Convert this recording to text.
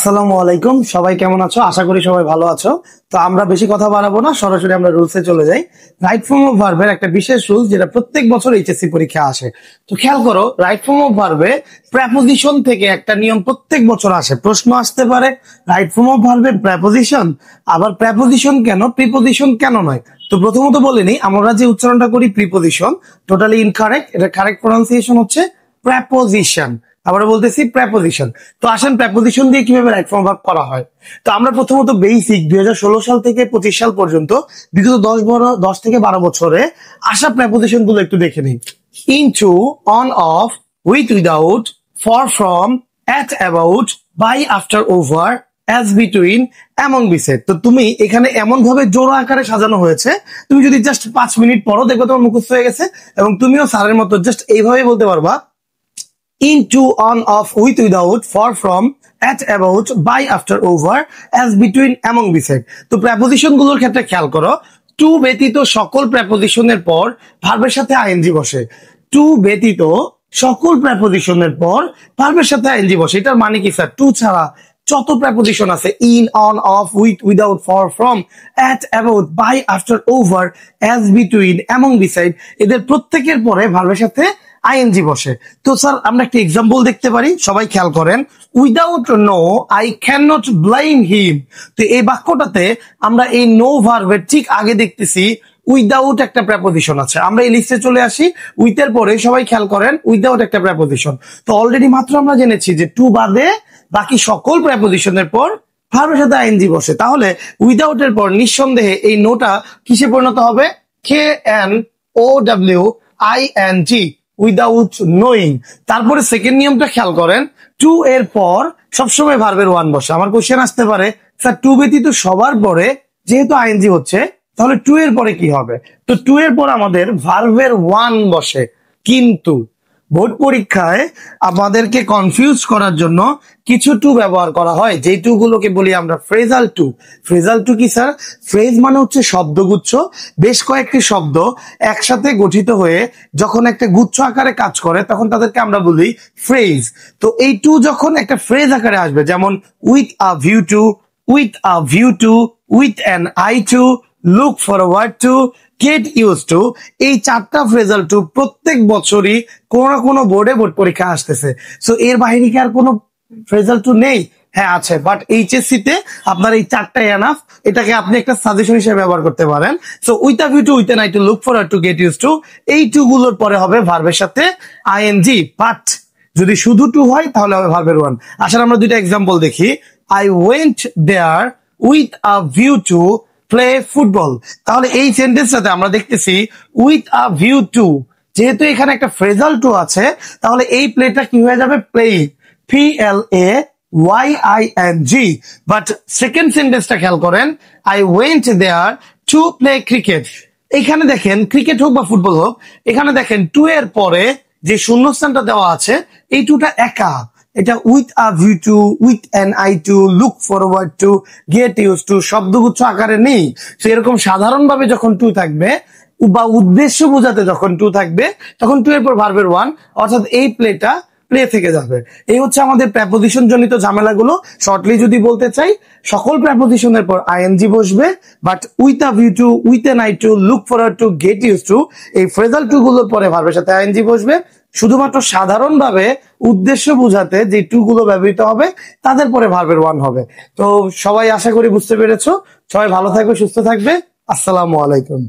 আসসালামু আলাইকুম, সবাই কেমন আছো? আশা করি সবাই ভালো আছো। তো আমরা বেশি কথা বাড়াবো না, সরাসরি আমরা রুলসে চলে যাই। রাইট ফর্ম অফ ভার্বের একটা বিশেষ রুলস যেটা প্রত্যেক বছর এইচএসসি পরীক্ষা আসে। তো খেয়াল করো, রাইট ফর্ম অফ ভার্বে প্রেপোজিশন থেকে একটা নিয়ম প্রত্যেক বছর আসে। প্রশ্ন আসতে পারে রাইট ফর্ম অফ ভার্বে প্রেপোজিশন, আবার প্রেপোজিশন কেন, প্রিপোজিশন কেন নয়। তো প্রথমত বলে নিই, আমরা যে উচ্চারণটা করি প্রিপোজিশন, টোটালি ইনকারেক্ট। এটা কারেক্ট প্রনাউন্সিয়েশন হচ্ছে প্রেপোজিশন। আবার বলতেছি প্রেপোজিশন। তো আসেন প্রেপোজিশন দিয়ে কিভাবে রাইট ফর্ম ভার্ব করা হয়। তো আমরা প্রথমত বেসিক 2016 সাল থেকে 25 সাল পর্যন্ত বিগত 10 থেকে 12 বছরে আসা প্রেপোজিশন গুলো একটু দেখে নিই। Into, on, of, with, without, for, from, at, about, by, after, over, as, between, among beside. তো তুমি এখানে এমন ভাবে জোড়া আকারে সাজানো হয়েছে, তুমি যদি জাস্ট 5 মিনিট পরও দেখবে তোমার মুখস্থ হয়ে গেছে, এবং তুমিও স্যারের মতো জাস্ট এইভাবে বলতে পারবা into, on, off, with, without, for, from, at, about, by, after, over, as, between, among, beside। তো প্রেপোজিশন গুলোর ক্ষেত্রে খেয়াল করো, টু ব্যতীত সকল প্রেপোজিশনের পর ভার্বের সাথে আইএনজি বসে। টু ব্যতীত সকল প্রেপোজিশনের পর ভার্বের সাথে আইএনজি বসে। এটার মানে কি স্যার? টু ছাড়া যত প্রেপোজিশন আছে, in, on, of, with, without, for, from, at, about, by, after, over, as, between, among, beside, এদের প্রত্যেকের পরে ভার্বের সাথে আইএনজি বসে। তো স্যার আমরা একটা এক্সাম্পল দেখতে পারি, সবাই খেয়াল করেন। Without no I can not blame him. তো এই বাক্যটাতে আমরা এই নো ভার্বের ঠিক আগে দেখতেছি উইদাউট একটা প্রেপোজিশন আছে। আমরা এই লিস্টে চলে আসি, উইথ এর পরে সবাই খেয়াল করেন উইদাউট একটা প্রেপোজিশন। তো অলরেডি মাত্র আমরা জেনেছি যে টু বাদে বাকি সকল প্রেপোজিশনের পর ভার্বের সাথে আইএনজি বসে। তাহলে উইদাউট এর পর নিঃসন্দেহে এই নোটা কিসে পরিণত হবে? KNOWING, without knowing. তারপরে সেকেন্ড নিয়মটা খেয়াল করেন, টু এর পর সবসময় ভার্বের ওয়ান বসে। আমার কোশ্চেন আসতে পারে, স্যার টু ব্যতীত সবার পরে যেহেতু আইএনজি হচ্ছে, তাহলে টু এর পরে কি হবে? তো টু এর পর আমাদের ভার্বের ওয়ান বসে। কিন্তু বোর্ড পরীক্ষায় আমাদেরকে কনফিউজ করার জন্য কিছু টু ব্যবহার করা হয়, যেই টু গুলোকে বলি আমরা ফ্রেজাল টু। ফ্রেজাল টু কি স্যার? ফ্রেজ মানে হচ্ছে শব্দগুচ্ছ, বেশ কয়েকটি শব্দ একসাথে গঠিত হয়ে যখন একটা গুচ্ছ আকারে কাজ করে তখন তাদেরকে আমরা বলি ফ্রেজ। তো এই টু যখন একটা ফ্রেজ আকারে আসবে, যেমন with a view to, with a view to, with an eye to, look forward to, get use to, এই চারটা ফ্রেজাল টু প্রত্যেক বছরই কোনো না কোনো বোর্ডে বোর্ড পরীক্ষা আসতেছে। সো এর বাইরে কি আর কোনো ফ্রেজাল টু নেই? হ্যাঁ আছে, বাট এইচএসসি তে আপনার এই চারটাই এনাফ। এটাকে আপনি একটা সাজেশন হিসেবে ব্যবহার করতে পারেন। So with a view to, with an eye to, look forward to, get use to, এই টু গুলোর পরে হবে ভার্বের সাথে আইএনজি। বাট যদি শুধু টু হয় তাহলে হবে ভার্বের ওয়ান। আসলে আমরা দুইটা এক্সাম্পল দেখি। I went there with a view to play football. তাহলে এই সেন্টেন্সটাতে আমরা দেখতেছি উইথ আ ভিউ টু, যেহেতু এখানে একটা ফ্রেজাল টু আছে, তাহলে এই প্লেটা কি হয়ে যাবে? Play, PLAYING। বাট সেকেন্ড সেন্টেন্সটা খেয়াল করেন, I went there to play cricket. এখানে দেখেন, ক্রিকেট হোক বা ফুটবল হোক, এখানে দেখেন টু এর পরে যে শূন্যস্থানটা দেওয়া আছে, এই টুটা একা। এটা with a view to, with an eye to, look forward to, get use to শব্দগুচ্ছ আকারে নেই। তো এরকম সাধারণভাবে যখন টু থাকবে বা উদ্দেশ্য বোঝাতে যখন টু থাকবে, তখন টু এর পর ভার্বের ওয়ান, অর্থাৎ এই প্লেটা প্লে থেকে যাবে। এই হচ্ছে আমাদের প্রেপোজিশন জনিত ঝামেলাগুলো। শর্টলি যদি বলতে চাই, সকল প্রেপোজিশনের পর আইএনজি বসবে, but with a view to, with an eye to, look forward to, get use to, এই ফ্রেজাল টু গুলোর পরে ভার্বের সাথে আইএনজি বসবে। শুধুমাত্র সাধারণভাবে উদ্দেশ্য বোঝাতে যে টু গুলো ব্যবহৃত হবে তাদের পরে ভার্বের ওয়ান হবে। তো সবাই আশা করি বুঝতে পেরেছো। সবাই ভালো থাকবে, সুস্থ থাকবে। আসসালামু আলাইকুম।